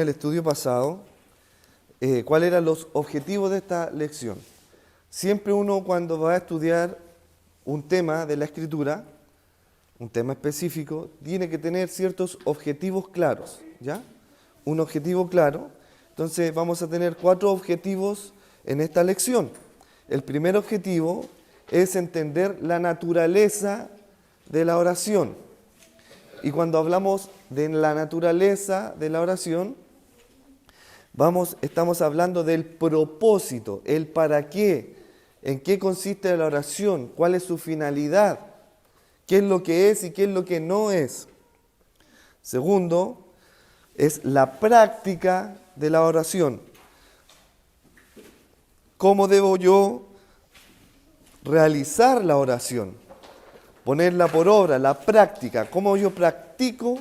el estudio pasado cuáles eran los objetivos de esta lección. Siempre uno cuando va a estudiar un tema de la Escritura, un tema específico, tiene que tener ciertos objetivos claros, ¿ya? Un objetivo claro. Entonces vamos a tener 4 objetivos en esta lección. El primer objetivo es entender la naturaleza de la oración. Y cuando hablamos de la naturaleza de la oración, estamos hablando del propósito, el para qué, en qué consiste la oración, cuál es su finalidad, qué es lo que es y qué es lo que no es. Segundo, es la práctica de la oración. ¿Cómo debo yo realizar la oración? Ponerla por obra, la práctica. ¿Cómo yo practico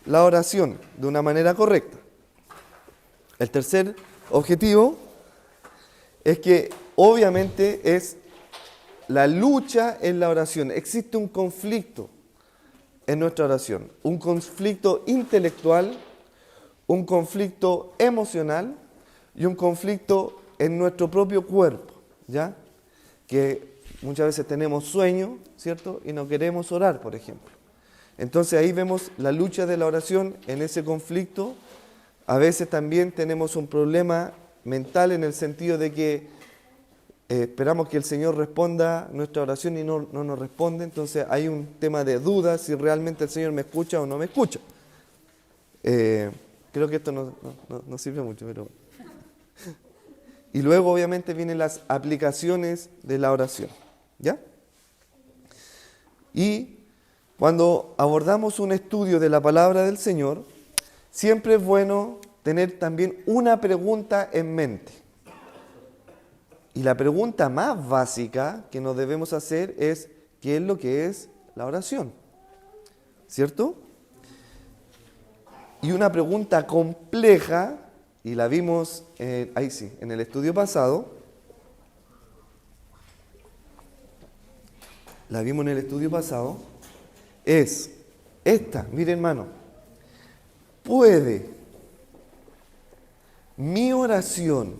la oración de una manera correcta? El tercer objetivo es que obviamente es la lucha en la oración. Existe un conflicto en nuestra oración, un conflicto intelectual, un conflicto emocional y un conflicto en nuestro propio cuerpo, ¿ya? Que muchas veces tenemos sueño, ¿cierto? Y no queremos orar, por ejemplo. Entonces ahí vemos la lucha de la oración en ese conflicto. A veces también tenemos un problema mental en el sentido de que esperamos que el Señor responda nuestra oración y no nos responde. Entonces hay un tema de duda si realmente el Señor me escucha o no me escucha. Creo que esto no sirve mucho, pero... Y luego obviamente vienen las aplicaciones de la oración, ¿ya? Y cuando abordamos un estudio de la palabra del Señor, siempre es bueno tener también una pregunta en mente. Y la pregunta más básica que nos debemos hacer es, ¿qué es lo que es la oración? ¿Cierto? Y una pregunta compleja, y la vimos en el estudio pasado. La vimos en el estudio pasado. Es esta, mire hermano. ¿Puede mi oración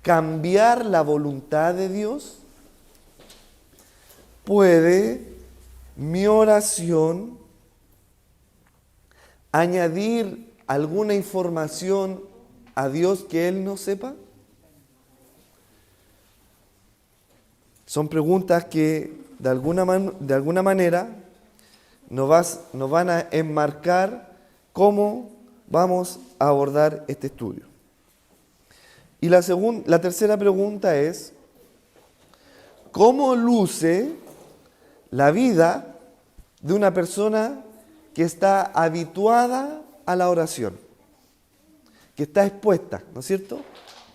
cambiar la voluntad de Dios? ¿Puede mi oración añadir alguna información a Dios que Él no sepa? Son preguntas que de alguna manera nos van a enmarcar cómo vamos a abordar este estudio. Y la tercera pregunta es, ¿cómo luce la vida de una persona que está habituada a la oración? Que está expuesta, ¿no es cierto?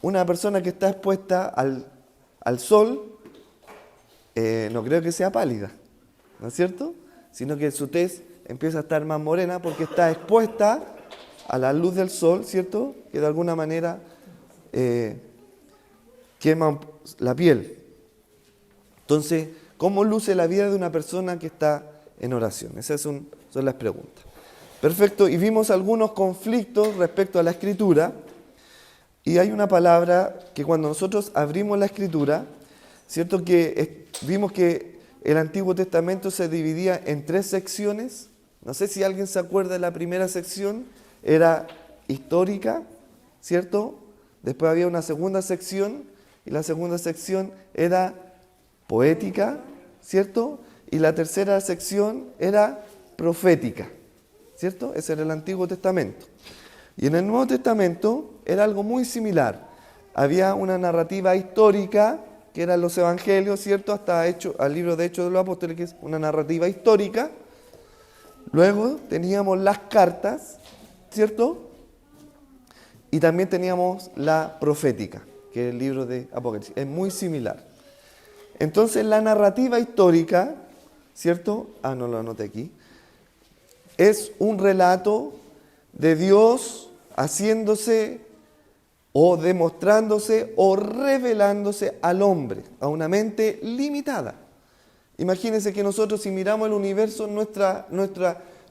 Una persona que está expuesta al sol, no creo que sea pálida, ¿no es cierto? Sino que su tez empieza a estar más morena porque está expuesta a la luz del sol, ¿cierto? Que de alguna manera quema la piel. Entonces, ¿cómo luce la vida de una persona que está en oración? Esas son las preguntas. Perfecto, y vimos algunos conflictos respecto a la Escritura, y hay una palabra que cuando nosotros abrimos la Escritura, ¿cierto? Que vimos que el Antiguo Testamento se dividía en 3 secciones. No sé si alguien se acuerda de la primera sección, era histórica, ¿cierto? Después había una segunda sección, y la segunda sección era poética, ¿cierto? Y la tercera sección era profética, ¿cierto? Ese era el Antiguo Testamento. Y en el Nuevo Testamento era algo muy similar. Había una narrativa histórica, que eran los evangelios, ¿cierto? Hasta al libro de Hechos de los Apóstoles, que es una narrativa histórica. Luego teníamos las cartas, ¿cierto? Y también teníamos la profética, que es el libro de Apocalipsis. Es muy similar. Entonces la narrativa histórica, ¿cierto? No lo anoté aquí. Es un relato de Dios haciéndose o demostrándose o revelándose al hombre, a una mente limitada. Imagínense que nosotros, si miramos el universo, nuestra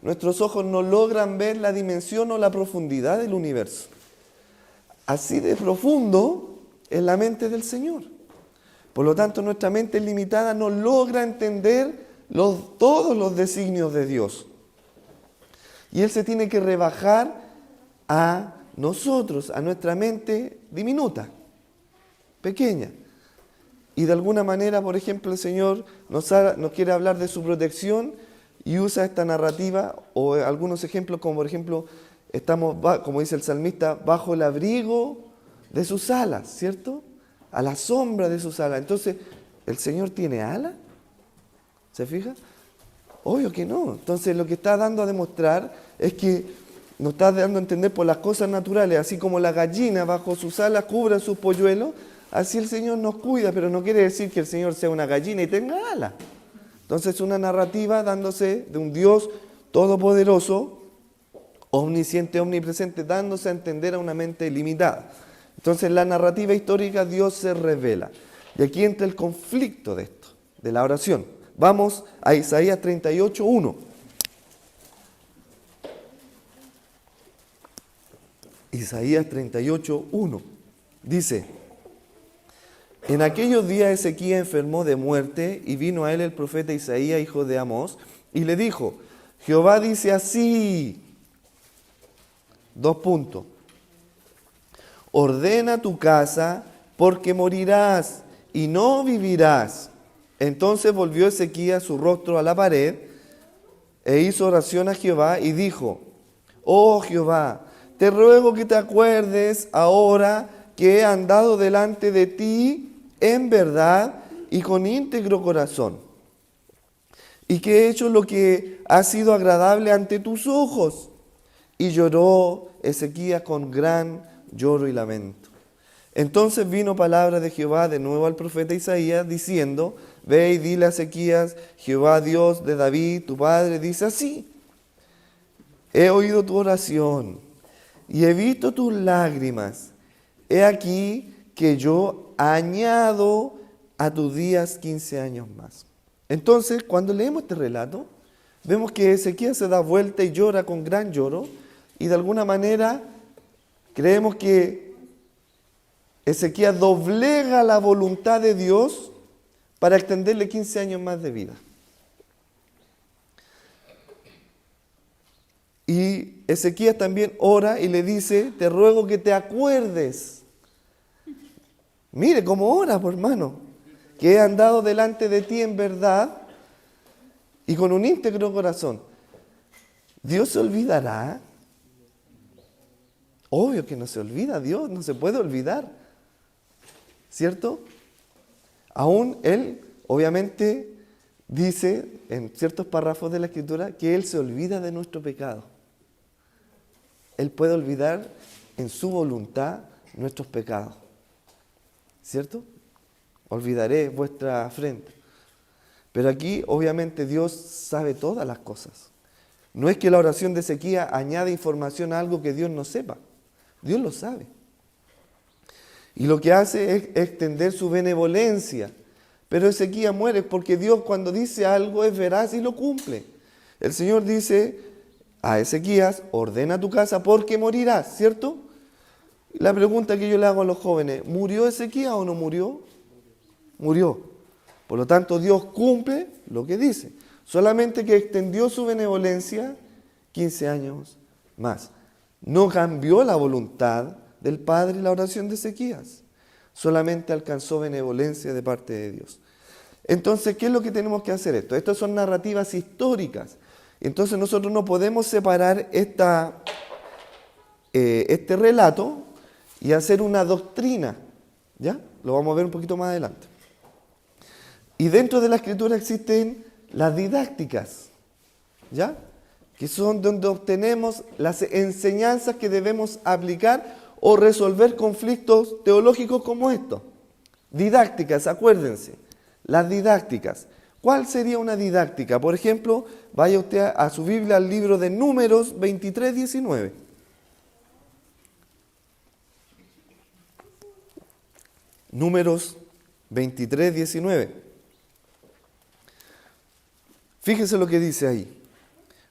nuestros ojos no logran ver la dimensión o la profundidad del universo. Así de profundo es la mente del Señor. Por lo tanto, nuestra mente limitada no logra entender todos los designios de Dios. Y Él se tiene que rebajar a nosotros, a nuestra mente diminuta, pequeña. Y de alguna manera, por ejemplo, el Señor nos quiere hablar de su protección y usa esta narrativa o algunos ejemplos como, por ejemplo, estamos, como dice el salmista, bajo el abrigo de sus alas, ¿cierto? A la sombra de sus alas. Entonces, ¿el Señor tiene alas? ¿Se fija? Obvio que no. Entonces, lo que está dando a demostrar es que nos está dando a entender por las cosas naturales, así como la gallina bajo sus alas cubre a sus polluelos, así el Señor nos cuida, pero no quiere decir que el Señor sea una gallina y tenga alas. Entonces, una narrativa dándose de un Dios todopoderoso, omnisciente, omnipresente, dándose a entender a una mente limitada. Entonces, en la narrativa histórica Dios se revela. Y aquí entra el conflicto de esto, de la oración. Vamos a Isaías 38:1. Isaías 38:1. Dice: en aquellos días Ezequías enfermó de muerte y vino a él el profeta Isaías, hijo de Amós, y le dijo: Jehová dice así, ordena tu casa porque morirás y no vivirás. Entonces volvió Ezequías su rostro a la pared e hizo oración a Jehová y dijo: oh Jehová, te ruego que te acuerdes ahora que he andado delante de ti en verdad y con íntegro corazón, y que he hecho lo que ha sido agradable ante tus ojos. Y lloró Ezequías con gran lloro y lamento. Entonces vino palabra de Jehová de nuevo al profeta Isaías, diciendo: ve y dile a Ezequías, Jehová Dios de David, tu padre, dice así: he oído tu oración y he visto tus lágrimas. He aquí que yo añado a tus días 15 años más. Entonces, cuando leemos este relato, vemos que Ezequías se da vuelta y llora con gran lloro, y de alguna manera creemos que Ezequías doblega la voluntad de Dios para extenderle 15 años más de vida. Y Ezequías también ora y le dice: te ruego que te acuerdes. Mire cómo ora, por hermano, que he andado delante de ti en verdad y con un íntegro corazón. ¿Dios se olvidará? Obvio que no se olvida, Dios no se puede olvidar, ¿cierto? Aún Él, obviamente, dice en ciertos párrafos de la Escritura que Él se olvida de nuestro pecado. Él puede olvidar en su voluntad nuestros pecados, ¿cierto? Olvidaré vuestra afrenta. Pero aquí, obviamente, Dios sabe todas las cosas. No es que la oración de Ezequías añade información a algo que Dios no sepa. Dios lo sabe. Y lo que hace es extender su benevolencia. Pero Ezequías muere porque Dios, cuando dice algo, es veraz y lo cumple. El Señor dice a Ezequías: ordena tu casa porque morirás, ¿cierto? La pregunta que yo le hago a los jóvenes: ¿murió Ezequías o no murió? Murió. Por lo tanto, Dios cumple lo que dice. Solamente que extendió su benevolencia 15 años más. No cambió la voluntad del Padre la oración de Ezequías. Solamente alcanzó benevolencia de parte de Dios. Entonces, ¿qué es lo que tenemos que hacer esto? Estas son narrativas históricas. Entonces nosotros no podemos separar este relato y hacer una doctrina. ¿Ya? Lo vamos a ver un poquito más adelante. Y dentro de la Escritura existen las didácticas, ¿ya? Que son donde obtenemos las enseñanzas que debemos aplicar o resolver conflictos teológicos como estos. Didácticas, acuérdense, las didácticas. ¿Cuál sería una didáctica? Por ejemplo, vaya usted a su Biblia al libro de Números 23:19. Números 23:19. Fíjese lo que dice ahí.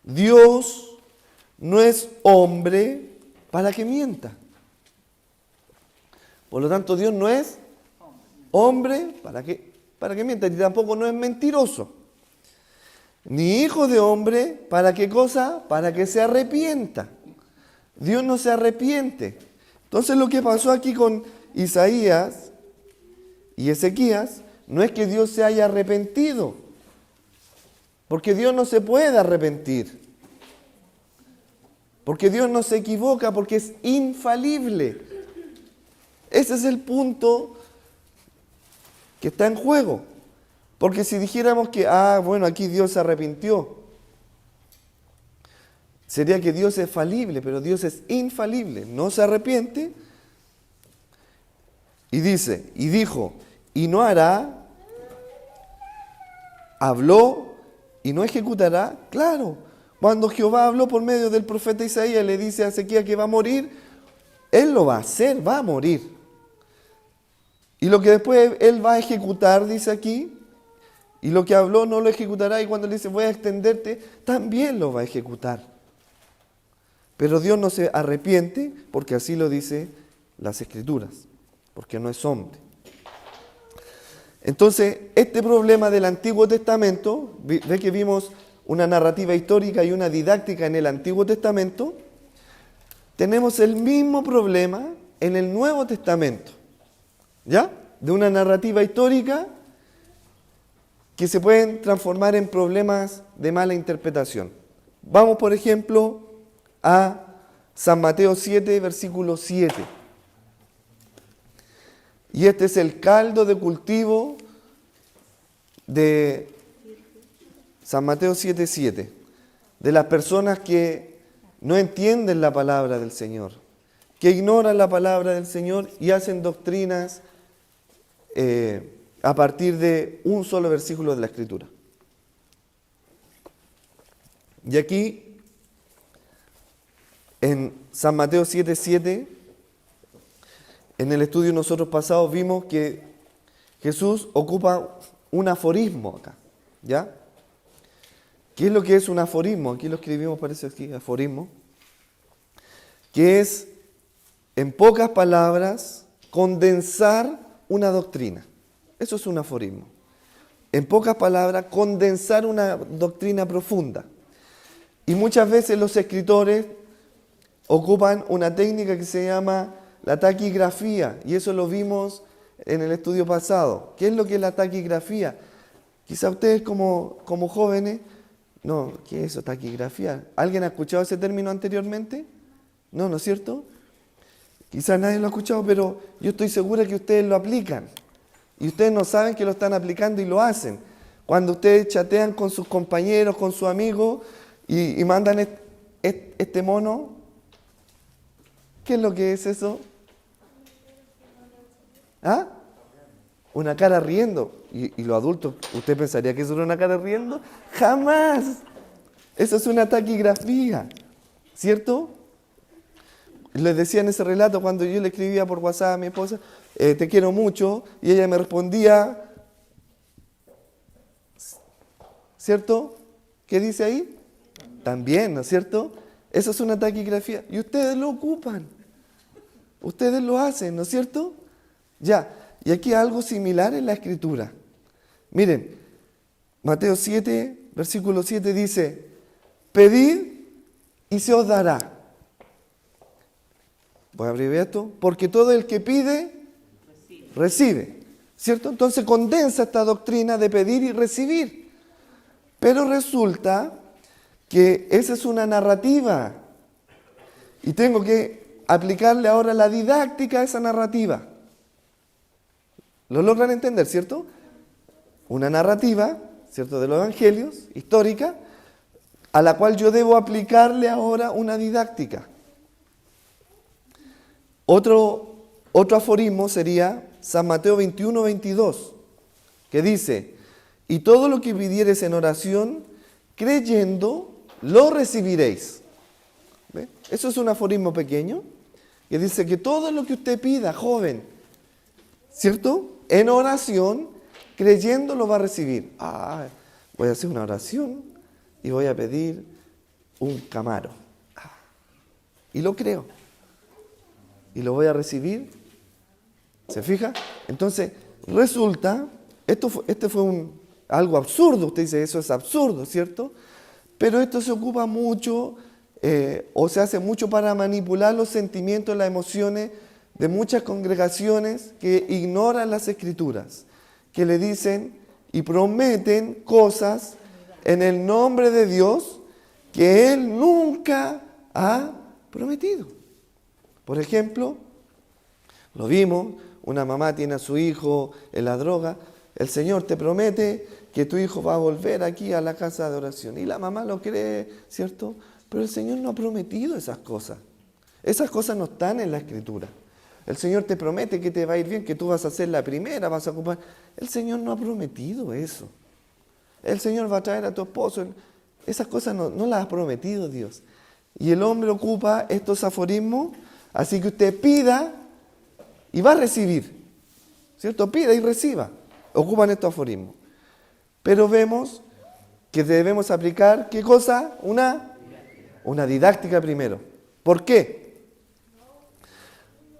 Dios no es hombre para que mienta. Por lo tanto, Dios no es hombre para que mienta, y tampoco no es mentiroso. Ni hijo de hombre, ¿para qué cosa? Para que se arrepienta. Dios no se arrepiente. Entonces lo que pasó aquí con Isaías y Ezequías no es que Dios se haya arrepentido, porque Dios no se puede arrepentir, porque Dios no se equivoca, porque es infalible. Ese es el punto que está en juego. Porque si dijéramos que, bueno, aquí Dios se arrepintió, sería que Dios es falible, pero Dios es infalible, no se arrepiente. Y dice, y dijo, y no hará, habló y no ejecutará. Claro, cuando Jehová habló por medio del profeta Isaías, le dice a Ezequías que va a morir, Él lo va a hacer, va a morir. Y lo que después Él va a ejecutar, dice aquí, y lo que habló no lo ejecutará, y cuando le dice voy a extenderte, también lo va a ejecutar. Pero Dios no se arrepiente, porque así lo dice las Escrituras, porque no es hombre. Entonces, este problema del Antiguo Testamento, ve que vimos una narrativa histórica y una didáctica en el Antiguo Testamento, tenemos el mismo problema en el Nuevo Testamento, ¿ya? De una narrativa histórica que se pueden transformar en problemas de mala interpretación. Vamos, por ejemplo, a San Mateo 7, versículo 7. Y este es el caldo de cultivo de San Mateo 7, 7, de las personas que no entienden la palabra del Señor, que ignoran la palabra del Señor y hacen doctrinas a partir de un solo versículo de la Escritura. Y aquí, en San Mateo 7, 7, en el estudio nosotros pasados vimos que Jesús ocupa un aforismo acá, ¿ya? ¿Qué es lo que es un aforismo? Aquí lo escribimos, parece aquí, aforismo. Que es, en pocas palabras, condensar una doctrina. Eso es un aforismo. En pocas palabras, condensar una doctrina profunda. Y muchas veces los escritores ocupan una técnica que se llama la taquigrafía, y eso lo vimos en el estudio pasado. ¿Qué es lo que es la taquigrafía? Quizá ustedes como jóvenes, no, ¿qué es eso, taquigrafía? ¿Alguien ha escuchado ese término anteriormente? No, ¿no es cierto? Quizás nadie lo ha escuchado, pero yo estoy segura que ustedes lo aplican. Y ustedes no saben que lo están aplicando y lo hacen. Cuando ustedes chatean con sus compañeros, con sus amigos y mandan este mono, ¿qué es lo que es eso? ¿Ah? Una cara riendo. Y los adultos, ¿usted pensaría que eso era una cara riendo? ¡Jamás! Eso es una taquigrafía, ¿cierto? Les decía en ese relato cuando yo le escribía por WhatsApp a mi esposa, te quiero mucho, y ella me respondía, ¿cierto? ¿Qué dice ahí? También, ¿no es cierto? Eso es una taquigrafía. Y ustedes lo ocupan. Ustedes lo hacen, ¿no es cierto? Ya. Y aquí algo similar en la Escritura. Miren, Mateo 7, versículo 7 dice, pedid y se os dará. Voy a abreviar esto. Porque todo el que pide, recibe. ¿Cierto? Entonces condensa esta doctrina de pedir y recibir. Pero resulta que esa es una narrativa. Y tengo que aplicarle ahora la didáctica a esa narrativa. ¿Lo logran entender, cierto? Una narrativa, ¿cierto?, de los evangelios, histórica, a la cual yo debo aplicarle ahora una didáctica. Otro aforismo sería San Mateo 21, 22, que dice, y todo lo que pidiereis en oración, creyendo, lo recibiréis. ¿Ve? Eso es un aforismo pequeño, que dice que todo lo que usted pida, joven, ¿cierto?, en oración, creyendo lo va a recibir. Voy a hacer una oración y voy a pedir un Camaro. Y lo creo. Y lo voy a recibir. ¿Se fija? Entonces, resulta, este fue algo absurdo. Usted dice, eso es absurdo, ¿cierto? Pero esto se ocupa mucho, o se hace mucho para manipular los sentimientos, las emociones de muchas congregaciones que ignoran las Escrituras, que le dicen y prometen cosas en el nombre de Dios que Él nunca ha prometido. Por ejemplo, lo vimos, una mamá tiene a su hijo en la droga, el Señor te promete que tu hijo va a volver aquí a la casa de oración. Y la mamá lo cree, ¿cierto? Pero el Señor no ha prometido esas cosas. Esas cosas no están en la Escritura. El Señor te promete que te va a ir bien, que tú vas a ser la primera, vas a ocupar. El Señor no ha prometido eso. El Señor va a traer a tu esposo. Esas cosas no las ha prometido Dios. Y el hombre ocupa estos aforismos, así que usted pida y va a recibir. ¿Cierto? Pida y reciba. Ocupan estos aforismos. Pero vemos que debemos aplicar, ¿qué cosa? Una didáctica primero. ¿Por qué?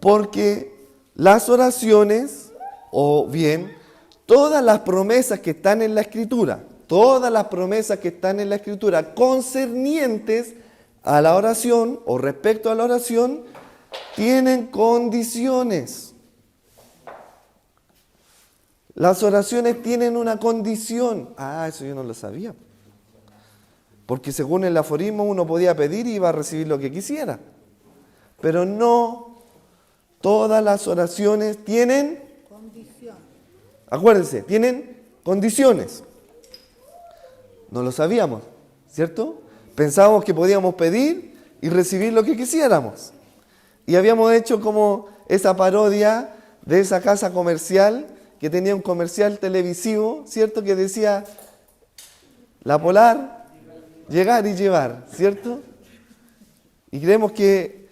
Porque las oraciones, o bien, todas las promesas que están en la Escritura, concernientes a la oración o respecto a la oración, tienen condiciones. Las oraciones tienen una condición. Eso yo no lo sabía. Porque según el aforismo uno podía pedir y iba a recibir lo que quisiera. Pero no todas las oraciones tienen condiciones. Acuérdense, tienen condiciones. No lo sabíamos, ¿cierto? Pensábamos que podíamos pedir y recibir lo que quisiéramos. Y habíamos hecho como esa parodia de esa casa comercial que tenía un comercial televisivo, ¿cierto? Que decía, la Polar, llegar y llevar, ¿cierto? Y creemos que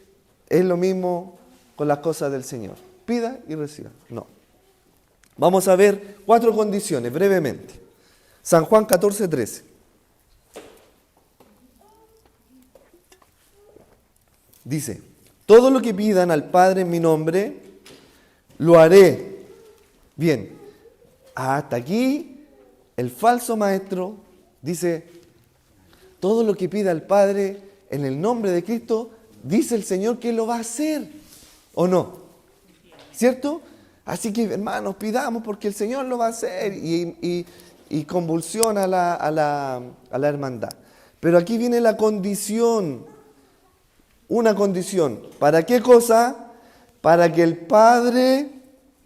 es lo mismo con las cosas del Señor. Pida y reciba. No. Vamos a ver 4 condiciones brevemente. San Juan 14:13. Dice, todo lo que pidan al Padre en mi nombre, lo haré. Bien, hasta aquí el falso maestro dice, todo lo que pida al Padre en el nombre de Cristo, dice el Señor que lo va a hacer, ¿o no? ¿Cierto? Así que, hermanos, pidamos porque el Señor lo va a hacer y convulsiona a la hermandad. Pero aquí viene la condición, una condición. ¿Para qué cosa? Para que el Padre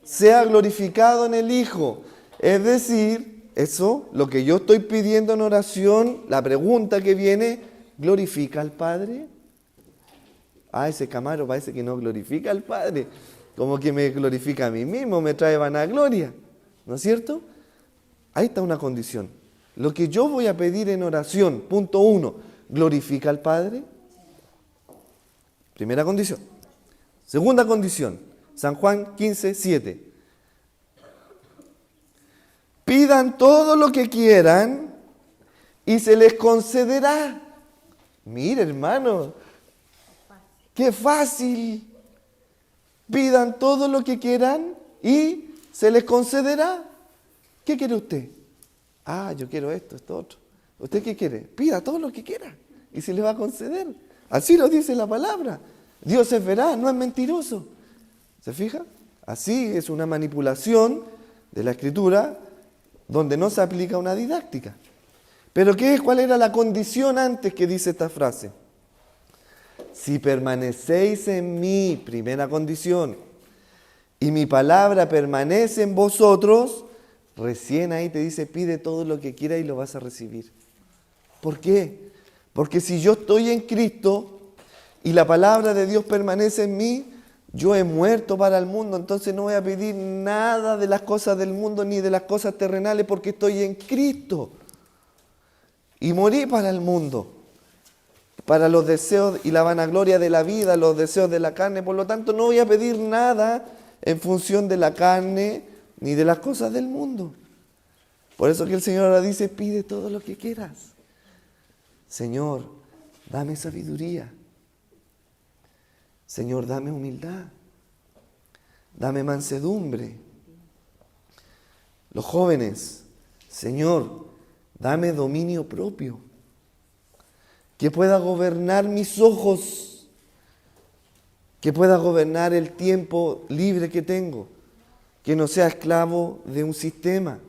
sea glorificado en el Hijo. Es decir, eso, lo que yo estoy pidiendo en oración, la pregunta que viene, ¿glorifica al Padre? Ese Camaro parece que no glorifica al Padre, como que me glorifica a mí mismo, me trae vanagloria, ¿no es cierto? Ahí está una condición. Lo que yo voy a pedir en oración, punto 1, ¿glorifica al Padre? Primera condición. Segunda condición, San Juan 15:7. Pidan todo lo que quieran y se les concederá. Mire, hermano, qué fácil. Pidan todo lo que quieran y se les concederá. ¿Qué quiere usted? Yo quiero esto otro. ¿Usted qué quiere? Pida todo lo que quiera y se le va a conceder. Así lo dice la palabra. Dios es veraz, no es mentiroso. ¿Se fija? Así es una manipulación de la Escritura donde no se aplica una didáctica. ¿Pero cuál era la condición antes que dice esta frase? Si permanecéis en mí, primera condición, y mi palabra permanece en vosotros, recién ahí te dice, pide todo lo que quieras y lo vas a recibir. ¿Por qué? Porque si yo estoy en Cristo y la palabra de Dios permanece en mí, yo he muerto para el mundo, entonces no voy a pedir nada de las cosas del mundo ni de las cosas terrenales porque estoy en Cristo. Y morí para el mundo, para los deseos y la vanagloria de la vida, los deseos de la carne. Por lo tanto, no voy a pedir nada en función de la carne ni de las cosas del mundo. Por eso que el Señor ahora dice, pide todo lo que quieras. Señor, dame sabiduría. Señor, dame humildad. Dame mansedumbre. Los jóvenes, Señor, dame dominio propio. Que pueda gobernar mis ojos. Que pueda gobernar el tiempo libre que tengo. Que no sea esclavo de un sistema.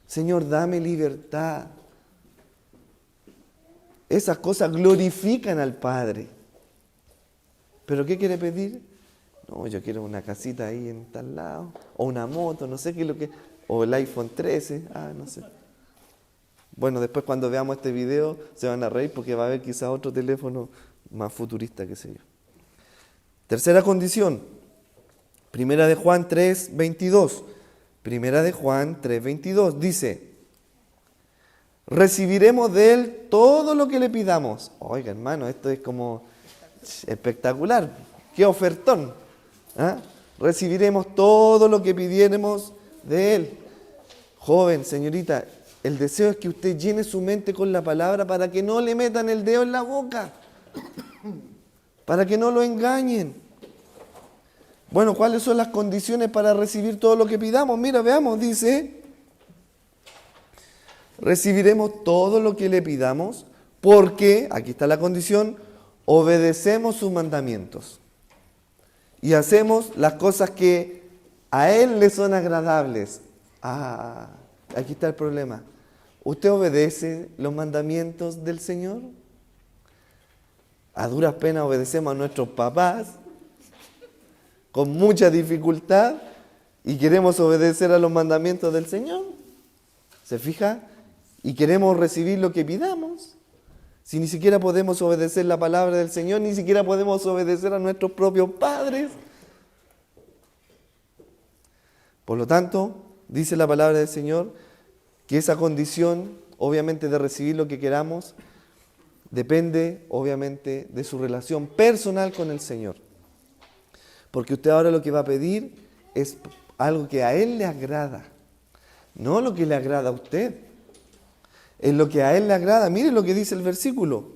Señor, dame libertad. Esas cosas glorifican al Padre. ¿Pero qué quiere pedir? No, yo quiero una casita ahí en tal lado. O una moto, no sé qué es lo que... O el iPhone 13, no sé. Bueno, después cuando veamos este video se van a reír porque va a haber quizás otro teléfono más futurista, qué sé yo. Tercera condición. Primera de Juan 3:22. Primera de Juan 3:22 dice: recibiremos de Él todo lo que le pidamos. Oiga, hermano, esto es como espectacular. ¡Qué ofertón! Recibiremos todo lo que pidiéremos de Él. Joven, señorita, el deseo es que usted llene su mente con la palabra para que no le metan el dedo en la boca. Para que no lo engañen. Bueno, ¿cuáles son las condiciones para recibir todo lo que pidamos? Mira, veamos, dice: recibiremos todo lo que le pidamos porque, aquí está la condición, obedecemos sus mandamientos y hacemos las cosas que a Él le son agradables. Aquí está el problema. ¿Usted obedece los mandamientos del Señor? A duras penas obedecemos a nuestros papás, con mucha dificultad, y queremos obedecer a los mandamientos del Señor. ¿Se fija? Y queremos recibir lo que pidamos. Si ni siquiera podemos obedecer la palabra del Señor, ni siquiera podemos obedecer a nuestros propios padres. Por lo tanto, dice la palabra del Señor, que esa condición, obviamente, de recibir lo que queramos, depende, obviamente, de su relación personal con el Señor. Porque usted ahora lo que va a pedir es algo que a Él le agrada, no lo que le agrada a usted. Es lo que a Él le agrada. Mire lo que dice el versículo.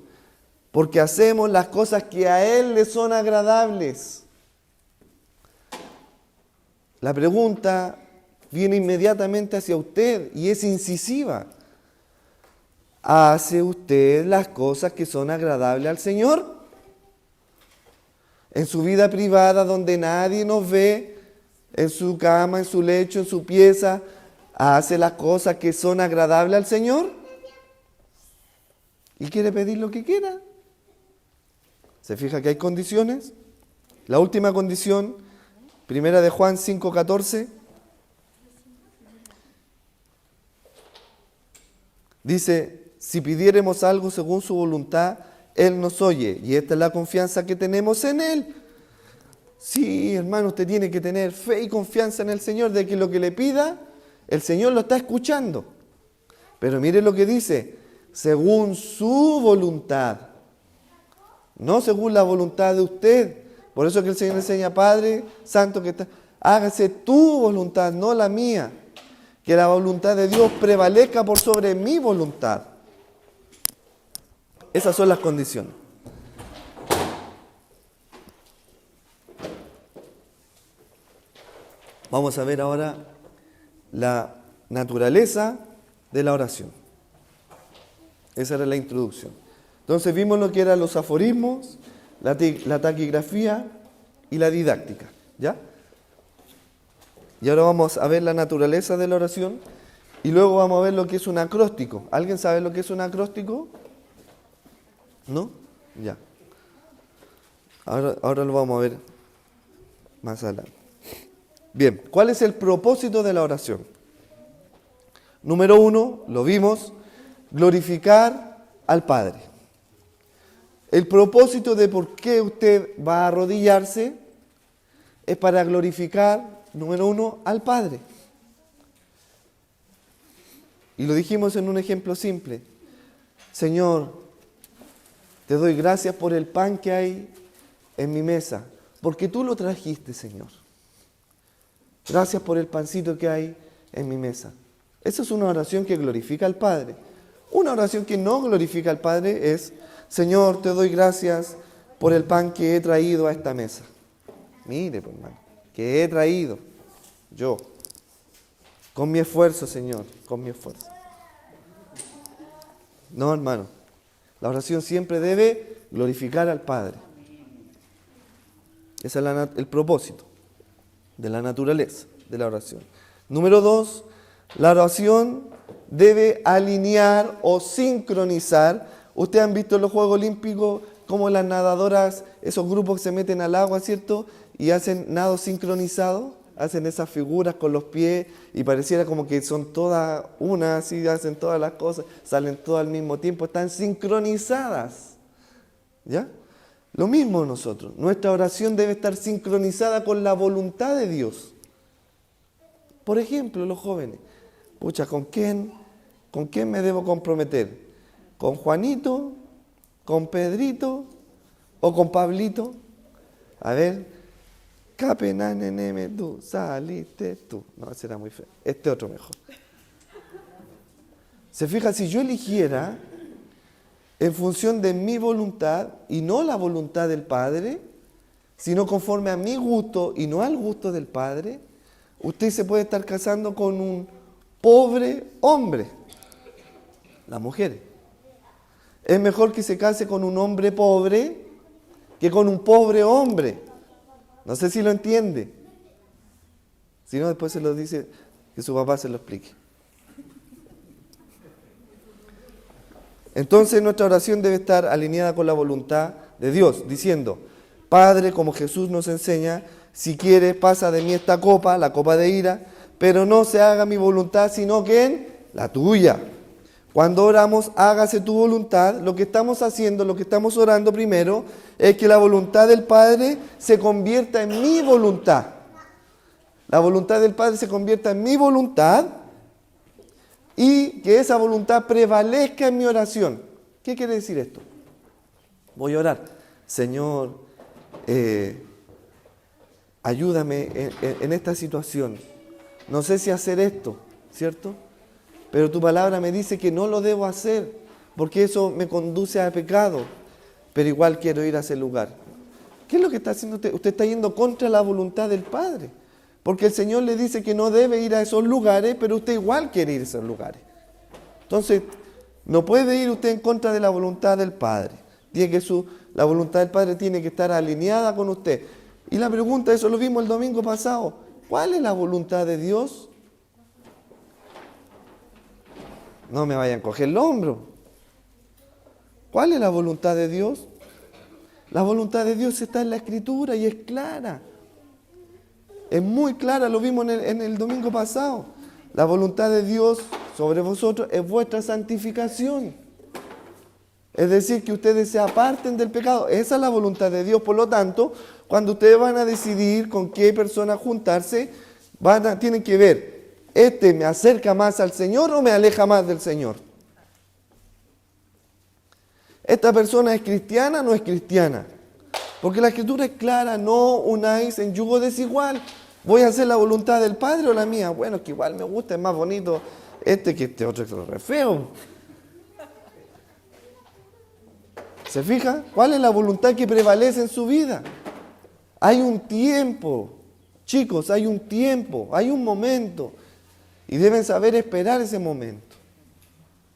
Porque hacemos las cosas que a Él le son agradables. La pregunta viene inmediatamente hacia usted y es incisiva. ¿Hace usted las cosas que son agradables al Señor? En su vida privada, donde nadie nos ve, en su cama, en su lecho, en su pieza, ¿hace las cosas que son agradables al Señor? ¿Y quiere pedir lo que quiera? ¿Se fija que hay condiciones? La última condición, primera de Juan 5:14, dice: si pidiéremos algo según su voluntad, Él nos oye, y esta es la confianza que tenemos en Él. Sí, hermano, usted tiene que tener fe y confianza en el Señor, de que lo que le pida, el Señor lo está escuchando. Pero mire lo que dice: según su voluntad, no según la voluntad de usted. Por eso que el Señor enseña: Padre Santo, hágase tu voluntad, no la mía. Que la voluntad de Dios prevalezca por sobre mi voluntad. Esas son las condiciones. Vamos a ver ahora la naturaleza de la oración. Esa era la introducción. Entonces vimos lo que eran los aforismos, la taquigrafía y la didáctica. ¿Ya? Y ahora vamos a ver la naturaleza de la oración y luego vamos a ver lo que es un acróstico. ¿Alguien sabe lo que es un acróstico? ¿No? Ya. Ahora lo vamos a ver más adelante. Bien, ¿cuál es el propósito de la oración? Número 1, lo vimos, glorificar al Padre. El propósito de por qué usted va a arrodillarse es para glorificar, número 1, al Padre. Y lo dijimos en un ejemplo simple. Señor, te doy gracias por el pan que hay en mi mesa, porque tú lo trajiste, Señor. Gracias por el pancito que hay en mi mesa. Esa es una oración que glorifica al Padre. Una oración que no glorifica al Padre es: Señor, te doy gracias por el pan que he traído a esta mesa. Mire, pues, hermano, que he traído yo. Con mi esfuerzo, Señor, con mi esfuerzo. No, hermano. La oración siempre debe glorificar al Padre. Ese es el propósito de la naturaleza de la oración. Número 2, la oración debe alinear o sincronizar. Ustedes han visto en los Juegos Olímpicos cómo las nadadoras, esos grupos que se meten al agua, ¿cierto? Y hacen nado sincronizado, hacen esas figuras con los pies y pareciera como que son todas una, así hacen todas las cosas, salen todas al mismo tiempo, están sincronizadas. ¿Ya? Lo mismo nosotros, nuestra oración debe estar sincronizada con la voluntad de Dios. Por ejemplo, los jóvenes, pucha, ¿con quién me debo comprometer? ¿Con Juanito? ¿Con Pedrito? ¿O con Pablito? A ver, Capenaneneme tú, saliste tú. No, ese era muy feo. Este otro mejor. Se fija, si yo eligiera en función de mi voluntad y no la voluntad del Padre, sino conforme a mi gusto y no al gusto del Padre, usted se puede estar casando con un pobre hombre. Las mujeres. Es mejor que se case con un hombre pobre que con un pobre hombre. No sé si lo entiende. Si no, después se lo dice, que su papá se lo explique. Entonces nuestra oración debe estar alineada con la voluntad de Dios, diciendo, Padre, como Jesús nos enseña, si quieres pasa de mí esta copa, la copa de ira, pero no se haga mi voluntad, sino que la tuya. Cuando oramos, hágase tu voluntad, lo que estamos haciendo, lo que estamos orando primero, es que la voluntad del Padre se convierta en mi voluntad. La voluntad del Padre se convierta en mi voluntad y que esa voluntad prevalezca en mi oración. ¿Qué quiere decir esto? Voy a orar. Señor, ayúdame en esta situación. No sé si hacer esto, ¿cierto? Pero tu palabra me dice que no lo debo hacer, porque eso me conduce a pecado. Pero igual quiero ir a ese lugar. ¿Qué es lo que está haciendo usted? Usted está yendo contra la voluntad del Padre. Porque el Señor le dice que no debe ir a esos lugares, pero usted igual quiere ir a esos lugares. Entonces, no puede ir usted en contra de la voluntad del Padre. La voluntad del Padre tiene que estar alineada con usted. Y la pregunta, eso lo vimos el domingo pasado, ¿cuál es la voluntad de Dios? No me vayan a coger el hombro. ¿Cuál es la voluntad de Dios? La voluntad de Dios está en la Escritura y es clara. Es muy clara, lo vimos en el domingo pasado. La voluntad de Dios sobre vosotros es vuestra santificación. Es decir, que ustedes se aparten del pecado. Esa es la voluntad de Dios. Por lo tanto, cuando ustedes van a decidir con qué persona juntarse, tienen que ver, ¿me acerca más al Señor o me aleja más del Señor? ¿Esta persona es cristiana o no es cristiana? Porque la Escritura es clara, no unáis en yugo desigual. ¿Voy a hacer la voluntad del Padre o la mía? Bueno, es que igual me gusta, es más bonito que este otro, que es re feo. ¿Se fija? ¿Cuál es la voluntad que prevalece en su vida? Hay un tiempo, chicos, hay un tiempo, hay un momento. Y deben saber esperar ese momento.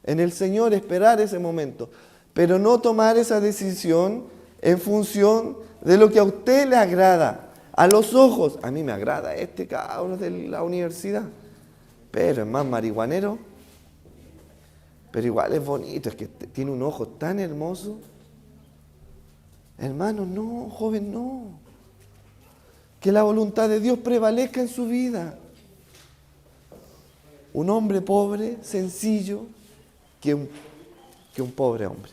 En el Señor esperar ese momento. Pero no tomar esa decisión en función de lo que a usted le agrada. A los ojos, a mí me agrada este cabrón de la universidad. Pero es más marihuanero. Pero igual es bonito, es que tiene un ojo tan hermoso. Hermano, no, joven, no. Que la voluntad de Dios prevalezca en su vida. Un hombre pobre, sencillo, que un pobre hombre.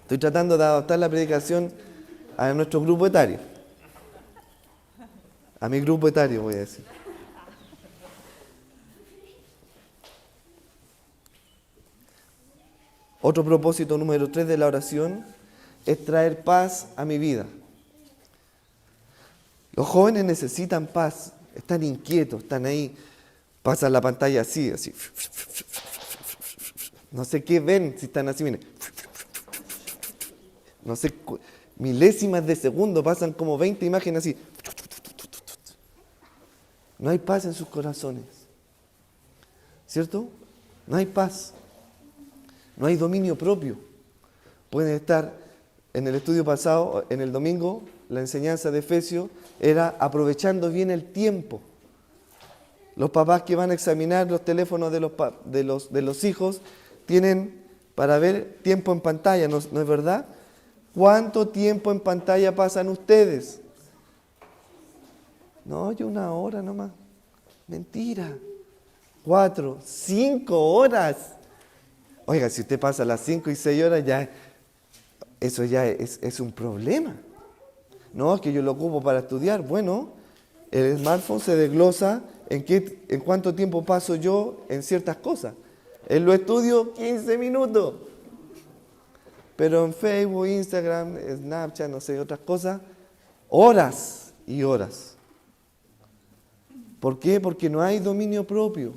Estoy tratando de adaptar la predicación a nuestro grupo etario. A mi grupo etario, voy a decir. Otro propósito número 3 de la oración es traer paz a mi vida. Los jóvenes necesitan paz, están inquietos, están ahí, pasan la pantalla así. No sé qué ven si están así, miren. no sé, milésimas de segundo, pasan como 20 imágenes así. No hay paz en sus corazones. ¿Cierto? No hay paz. No hay dominio propio. Pueden estar, en el estudio pasado, en el domingo, la enseñanza de Efesios era aprovechando bien el tiempo. Los papás que van a examinar los teléfonos de los hijos tienen para ver tiempo en pantalla, ¿no es verdad? ¿Cuánto tiempo en pantalla pasan ustedes? No, yo 1 hora nomás. Mentira. 4, 5 horas. Oiga, si usted pasa las 5 y 6 horas, eso ya es un problema. No, es que yo lo ocupo para estudiar. Bueno, el smartphone se desglosa en cuánto tiempo paso yo en ciertas cosas. En lo estudio 15 minutos. Pero en Facebook, Instagram, Snapchat, no sé, otras cosas, horas y horas. ¿Por qué? Porque no hay dominio propio.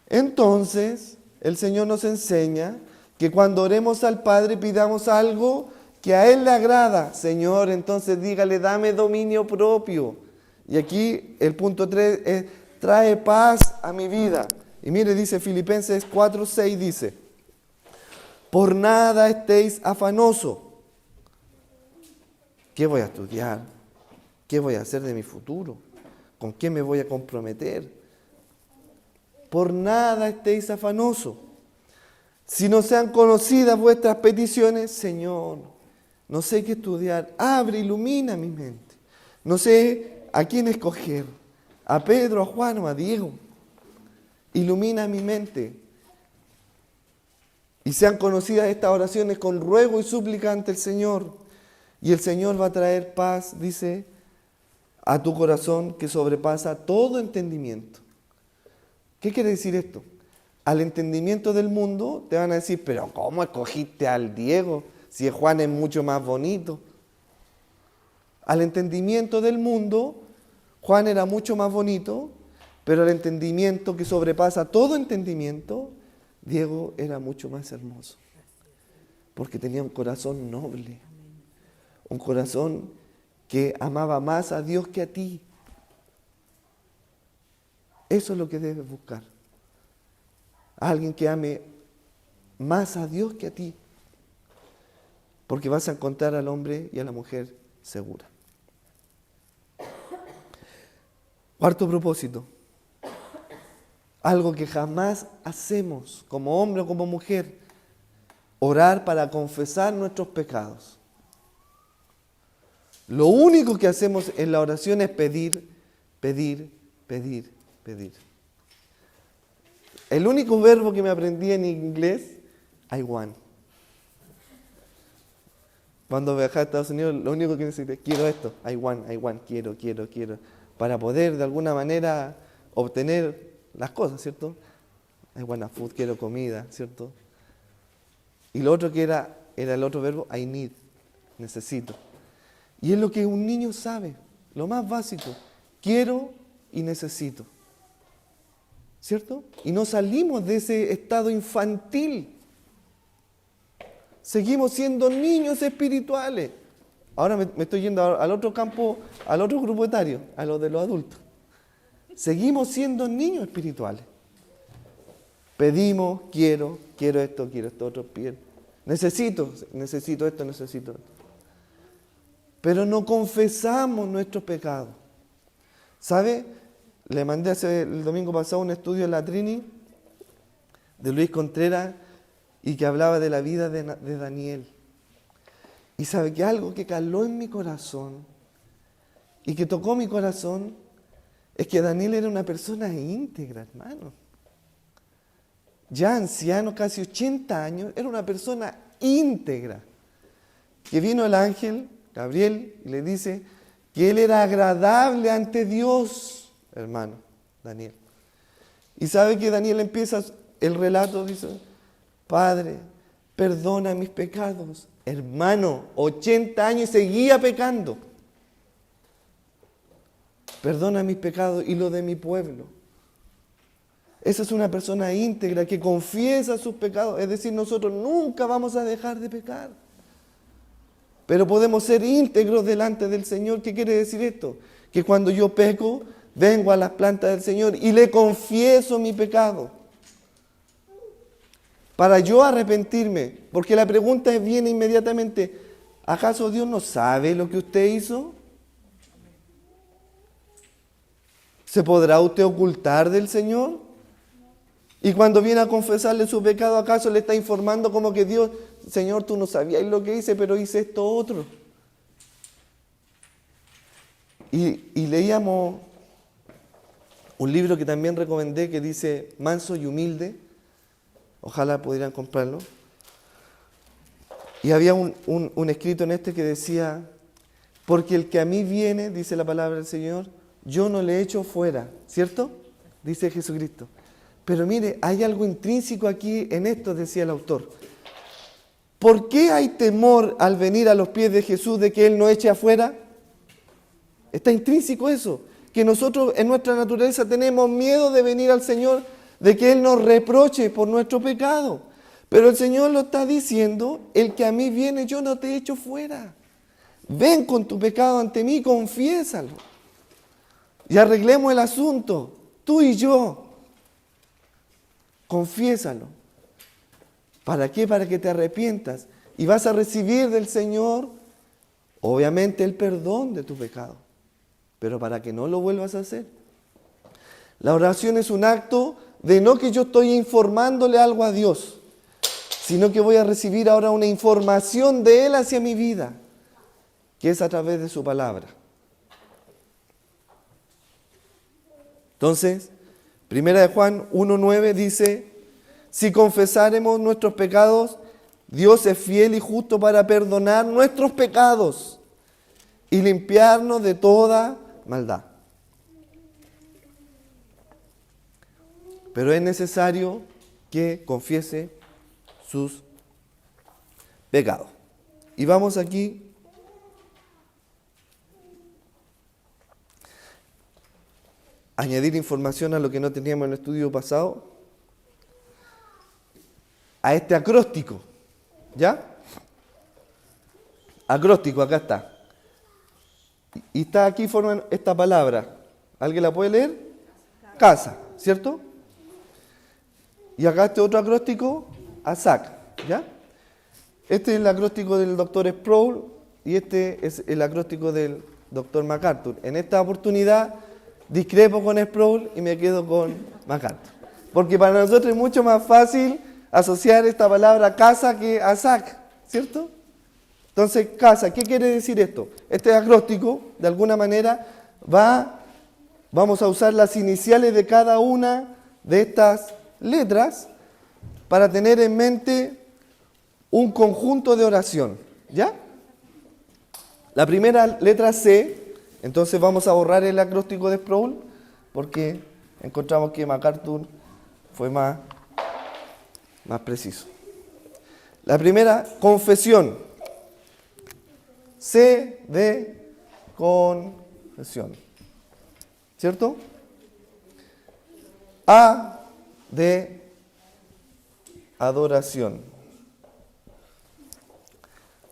Entonces, el Señor nos enseña que cuando oremos al Padre pidamos algo que a Él le agrada. Señor, entonces dígale, dame dominio propio. Y aquí el punto 3 es, trae paz a mi vida. Y mire, dice Filipenses 4:6, dice, por nada estéis afanosos. ¿Qué voy a estudiar? ¿Qué voy a hacer de mi futuro? ¿Con qué me voy a comprometer? Por nada estéis afanosos. Si no sean conocidas vuestras peticiones, Señor, no sé qué estudiar. Abre, ilumina mi mente. No sé a quién escoger. A Pedro, a Juan o a Diego. Ilumina mi mente. Y sean conocidas estas oraciones con ruego y súplica ante el Señor. Y el Señor va a traer paz, dice, a tu corazón que sobrepasa todo entendimiento. ¿Qué quiere decir esto? Al entendimiento del mundo te van a decir, pero ¿cómo escogiste al Diego si Juan es mucho más bonito? Al entendimiento del mundo, Juan era mucho más bonito, pero al entendimiento que sobrepasa todo entendimiento, Diego era mucho más hermoso. Porque tenía un corazón noble, un corazón que amaba más a Dios que a ti. Eso es lo que debes buscar. Alguien que ame más a Dios que a ti. Porque vas a encontrar al hombre y a la mujer segura. Cuarto propósito. Algo que jamás hacemos como hombre o como mujer. Orar para confesar nuestros pecados. Lo único que hacemos en la oración es pedir, pedir, pedir, pedir. El único verbo que me aprendí en inglés, I want. Cuando viajé a Estados Unidos, lo único que necesito es quiero esto, I want, quiero. Para poder de alguna manera obtener las cosas, ¿cierto? I want a food, quiero comida, ¿cierto? Y lo otro que era el otro verbo, I need, necesito. Y es lo que un niño sabe, lo más básico, quiero y necesito. ¿Cierto? Y no salimos de ese estado infantil. Seguimos siendo niños espirituales. Ahora me estoy yendo al otro campo, al otro grupo etario, a los de los adultos. Seguimos siendo niños espirituales. Pedimos, quiero esto otro, pido. Necesito esto, necesito esto. Pero no confesamos nuestros pecados. ¿Sabe? Le mandé el domingo pasado un estudio en la Trini de Luis Contreras y que hablaba de la vida de Daniel. Y sabe que algo que caló en mi corazón y que tocó mi corazón es que Daniel era una persona íntegra, hermano. Ya anciano, casi 80 años, era una persona íntegra. Que vino el ángel, Gabriel, y le dice que él era agradable ante Dios, hermano, Daniel. Y sabe que Daniel empieza el relato, dice, Padre, perdona mis pecados. Hermano, 80 años y seguía pecando. Perdona mis pecados y los de mi pueblo. Esa es una persona íntegra que confiesa sus pecados. Es decir, nosotros nunca vamos a dejar de pecar. pero podemos ser íntegros delante del Señor. ¿Qué quiere decir esto? Que cuando yo peco, vengo a las plantas del Señor y le confieso mi pecado. Para yo arrepentirme, porque la pregunta viene inmediatamente, ¿acaso Dios no sabe lo que usted hizo? ¿Se podrá usted ocultar del Señor? Y cuando viene a confesarle su pecado, ¿acaso le está informando como que Dios, Señor, tú no sabías lo que hice, pero hice esto otro? Y leíamos un libro que también recomendé que dice Manso y Humilde. Ojalá pudieran comprarlo. Y había un escrito en este que decía, porque el que a mí viene, dice la palabra del Señor, yo no le echo fuera, ¿cierto? Dice Jesucristo. Pero mire, hay algo intrínseco aquí en esto, decía el autor. ¿Por qué hay temor al venir a los pies de Jesús de que Él no eche afuera? Está intrínseco eso, que nosotros en nuestra naturaleza tenemos miedo de venir al Señor, de que Él nos reproche por nuestro pecado. Pero el Señor lo está diciendo, el que a mí viene yo no te echo fuera. Ven con tu pecado ante mí, confiésalo. Y arreglemos el asunto, tú y yo. Confiésalo. ¿Para qué? Para que te arrepientas. Y vas a recibir del Señor, obviamente, el perdón de tu pecado. Pero para que no lo vuelvas a hacer. La oración es un acto de no que yo estoy informándole algo a Dios, sino que voy a recibir ahora una información de Él hacia mi vida, que es a través de su palabra. Entonces, 1 Juan 1:9 dice, si confesáremos nuestros pecados, Dios es fiel y justo para perdonar nuestros pecados y limpiarnos de toda maldad. Pero es necesario que confiese sus pecados. Y vamos aquí a añadir información a lo que no teníamos en el estudio pasado, a este acróstico, ¿ya? Acróstico, acá está. Y está aquí, forman esta palabra. ¿Alguien la puede leer? Casa, ¿cierto? Y acá este otro acróstico, ASAC, ¿ya? Este es el acróstico del doctor Sproul y este es el acróstico del doctor MacArthur. En esta oportunidad discrepo con Sproul y me quedo con MacArthur. Porque para nosotros es mucho más fácil asociar esta palabra casa que ASAC, ¿cierto? Entonces, casa, ¿qué quiere decir esto? Este acróstico, de alguna manera, vamos a usar las iniciales de cada una de estas letras para tener en mente un conjunto de oración, ¿ya? La primera letra C, entonces vamos a borrar el acróstico de Sproul porque encontramos que MacArthur fue más preciso. La primera, confesión. C de confesión, ¿cierto? A de adoración.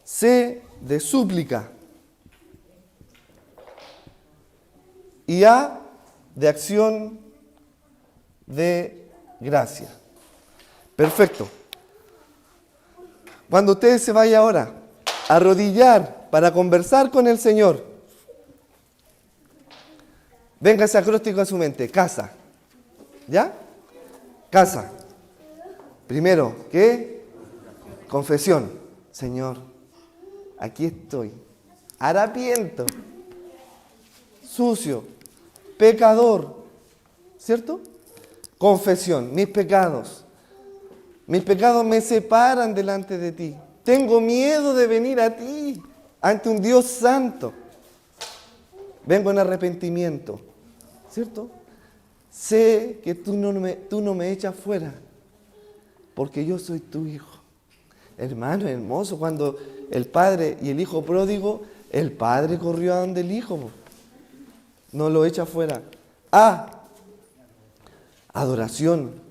C de súplica. Y A de acción de gracia. Perfecto. Cuando usted se vaya ahora a arrodillar para conversar con el Señor, venga ese acróstico a su mente. Casa. ¿Ya? Casa. Primero, ¿qué? Confesión. Señor, aquí estoy. Harapiento. Sucio. Pecador. ¿Cierto? Confesión. Mis pecados. Mis pecados me separan delante de ti. Tengo miedo de venir a ti, ante un Dios santo. Vengo en arrepentimiento. ¿Cierto? Sé que tú no me echas fuera, porque yo soy tu hijo. Hermano, hermoso, cuando el padre y el hijo pródigo, el padre corrió a donde el hijo. No lo echa fuera. Adoración.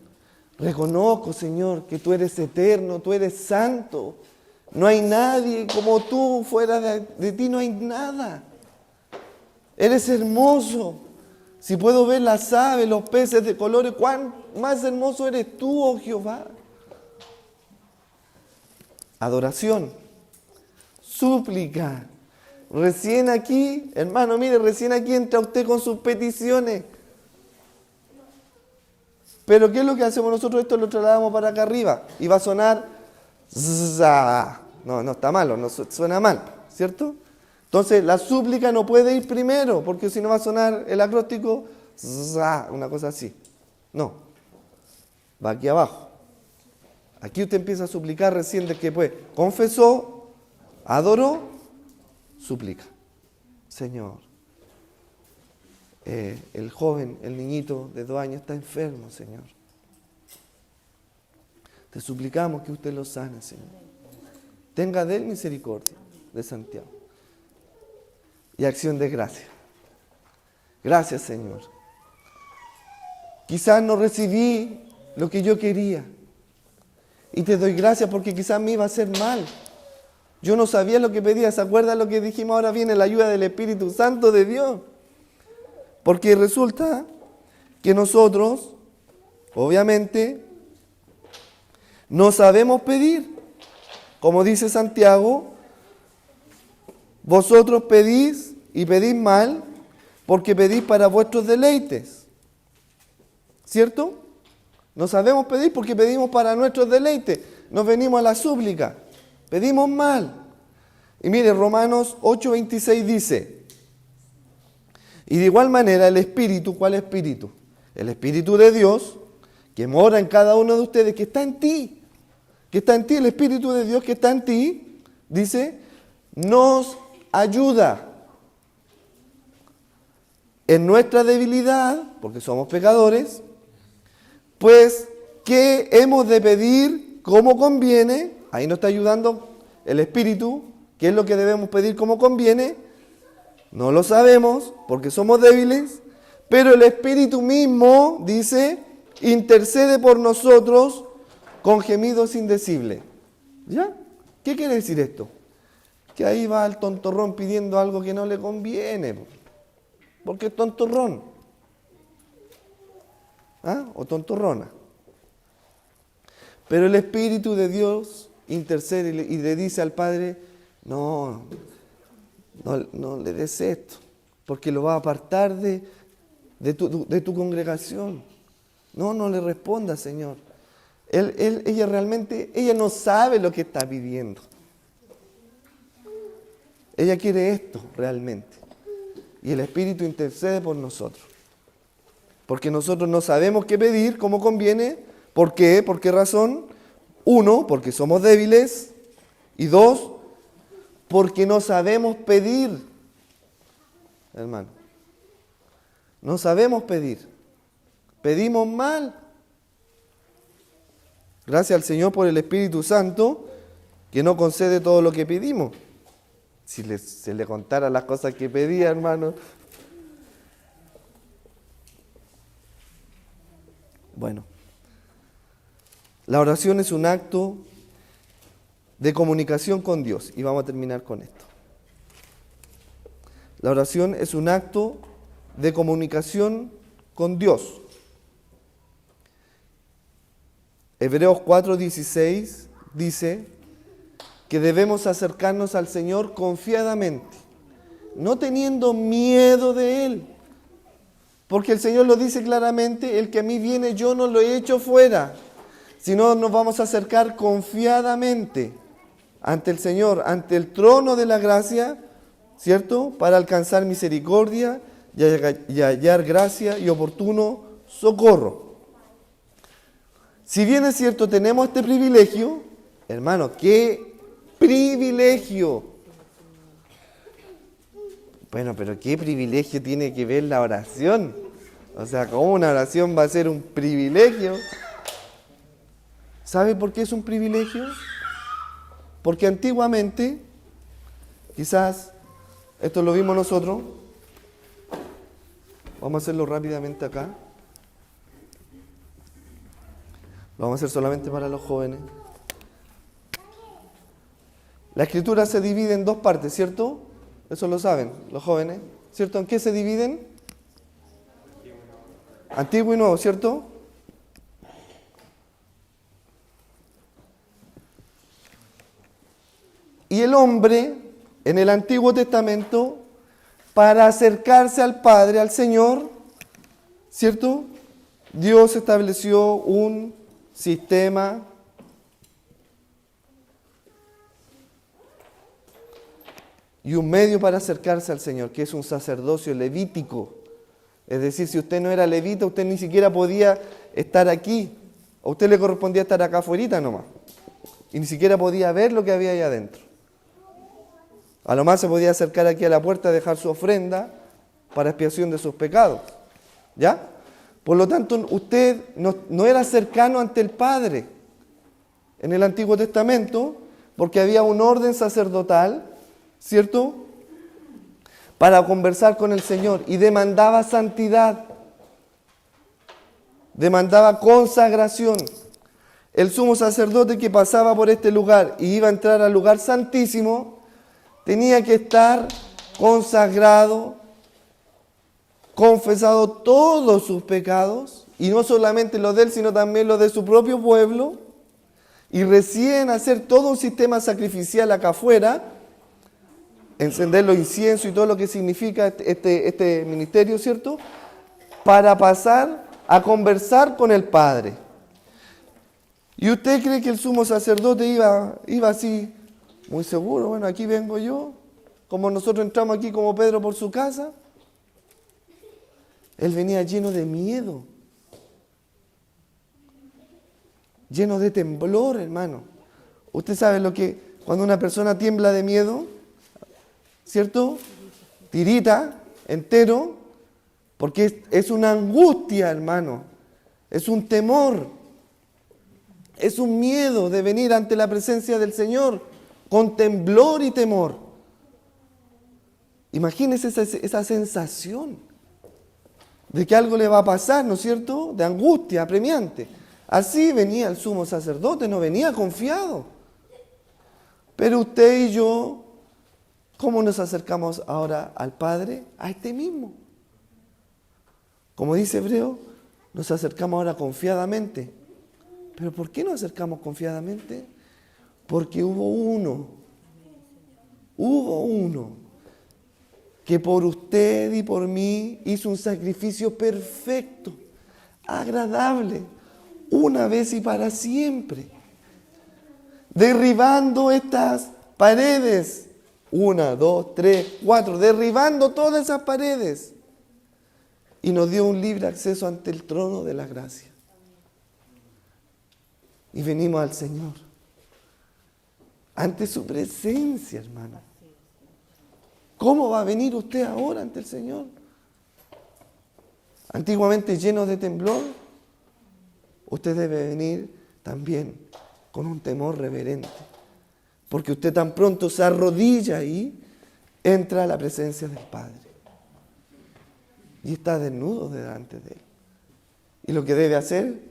Reconozco, Señor, que tú eres eterno, tú eres santo. No hay nadie como tú, fuera de ti no hay nada. Eres hermoso. Si puedo ver las aves, los peces de colores, ¿cuán más hermoso eres tú, oh Jehová? Adoración, súplica. Recién aquí, hermano, mire, recién aquí entra usted con sus peticiones. Pero ¿qué es lo que hacemos nosotros? Esto lo trasladamos para acá arriba y va a sonar zzzz. No está malo, no suena mal, ¿cierto? Entonces la súplica no puede ir primero, porque si no va a sonar el acróstico zzzz, una cosa así. No, va aquí abajo. Aquí usted empieza a suplicar recién de que pues confesó, adoró, suplica. Señor, el joven, el niñito de 2 años está enfermo, Señor. Te suplicamos que usted lo sane, Señor. Tenga de él misericordia, de Santiago. Y acción de gracia. Gracias, Señor. Quizás no recibí lo que yo quería. Y te doy gracias porque quizás me iba a hacer mal. Yo no sabía lo que pedía. ¿Se acuerdan lo que dijimos? Ahora viene la ayuda del Espíritu Santo de Dios. Porque resulta que nosotros, obviamente, no sabemos pedir. Como dice Santiago, vosotros pedís y pedís mal porque pedís para vuestros deleites. ¿Cierto? No sabemos pedir porque pedimos para nuestros deleites. Nos venimos a la súplica. Pedimos mal. Y mire, Romanos 8:26 dice, y de igual manera el Espíritu, ¿cuál Espíritu? El Espíritu de Dios, que mora en cada uno de ustedes, que está en ti. Que está en ti, el Espíritu de Dios que está en ti, dice, nos ayuda en nuestra debilidad, porque somos pecadores, pues, ¿qué hemos de pedir como conviene? Ahí nos está ayudando el Espíritu. ¿Qué es lo que debemos pedir como conviene? No lo sabemos porque somos débiles, pero el Espíritu mismo, dice, intercede por nosotros con gemidos indecibles. ¿Ya? ¿Qué quiere decir esto? Que ahí va el tontorrón pidiendo algo que no le conviene, porque es tontorrón. ¿Ah? O tontorrona. Pero el Espíritu de Dios intercede y le dice al Padre, no le des esto, porque lo va a apartar de tu congregación. No le responda, Señor. Ella realmente, ella no sabe lo que está pidiendo. Ella quiere esto realmente. Y el Espíritu intercede por nosotros. Porque nosotros no sabemos qué pedir, como conviene. ¿Por qué? ¿Por qué razón? 1, porque somos débiles. Y 2, porque no sabemos pedir. Hermano, no sabemos pedir. Pedimos mal. Gracias al Señor por el Espíritu Santo, que no concede todo lo que pedimos. Si se le contara las cosas que pedía, hermano. Bueno, la oración es un acto de comunicación con Dios. Y vamos a terminar con esto. La oración es un acto de comunicación con Dios. Hebreos 4:16 dice que debemos acercarnos al Señor confiadamente, no teniendo miedo de Él. Porque el Señor lo dice claramente, el que a mí viene yo no lo he hecho fuera, sino nos vamos a acercar confiadamente ante el Señor, ante el trono de la gracia, ¿cierto? Para alcanzar misericordia y hallar gracia y oportuno socorro. Si bien es cierto, tenemos este privilegio, hermano, ¡qué privilegio! Bueno, pero ¿qué privilegio tiene que ver la oración? O sea, ¿cómo una oración va a ser un privilegio? ¿Sabe por qué es un privilegio? Porque antiguamente, quizás, esto lo vimos nosotros, vamos a hacerlo rápidamente acá. Lo vamos a hacer solamente para los jóvenes. La Escritura se divide en dos partes, ¿cierto? Eso lo saben los jóvenes, ¿cierto? ¿En qué se dividen? Antiguo y Nuevo, ¿cierto? Y el hombre, en el Antiguo Testamento, para acercarse al Padre, al Señor, ¿cierto? Dios estableció un sistema y un medio para acercarse al Señor, que es un sacerdocio levítico. Es decir, si usted no era levita, usted ni siquiera podía estar aquí. A usted le correspondía estar acá afuera nomás. Y ni siquiera podía ver lo que había ahí adentro. A lo más se podía acercar aquí a la puerta a dejar su ofrenda para expiación de sus pecados. ¿Ya? Por lo tanto, usted no era cercano ante el Padre en el Antiguo Testamento, porque había un orden sacerdotal, ¿cierto?, para conversar con el Señor, y demandaba santidad, demandaba consagración. El sumo sacerdote que pasaba por este lugar y iba a entrar al lugar santísimo, tenía que estar consagrado, confesado todos sus pecados, y no solamente los de él, sino también los de su propio pueblo, y recién hacer todo un sistema sacrificial acá afuera, encender los inciensos y todo lo que significa este ministerio, ¿cierto?, para pasar a conversar con el Padre. ¿Y usted cree que el sumo sacerdote iba así, muy seguro? Bueno, aquí vengo yo, como nosotros entramos aquí como Pedro por su casa. Él venía lleno de miedo, lleno de temblor, hermano. Usted sabe lo que, cuando una persona tiembla de miedo, ¿cierto?, tirita entero, porque es una angustia, hermano, es un temor, es un miedo de venir ante la presencia del Señor con temblor y temor. Imagínese esa sensación de que algo le va a pasar, ¿no es cierto?, de angustia apremiante. Así venía el sumo sacerdote, no venía confiado. Pero usted y yo, ¿cómo nos acercamos ahora al Padre? A este mismo. Como dice Hebreo, nos acercamos ahora confiadamente. ¿Pero por qué nos acercamos confiadamente? Porque hubo uno que por usted y por mí hizo un sacrificio perfecto, agradable, una vez y para siempre, derribando estas paredes, 1, 2, 3, 4, derribando todas esas paredes, y nos dio un libre acceso ante el trono de la gracia. Y venimos al Señor, ante su presencia, hermano. ¿Cómo va a venir usted ahora ante el Señor? Antiguamente lleno de temblor, usted debe venir también con un temor reverente, porque usted tan pronto se arrodilla ahí, entra a la presencia del Padre y está desnudo delante de Él. Y lo que debe hacer,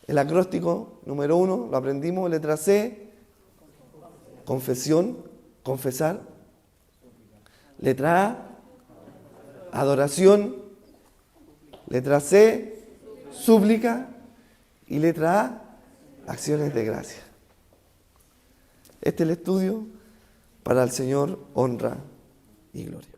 el acróstico número 1, lo aprendimos, letra C, confesión, confesar. Letra A, adoración. Letra C, súplica. Y letra A, acciones de gracia. Este es el estudio para el Señor, honra y gloria.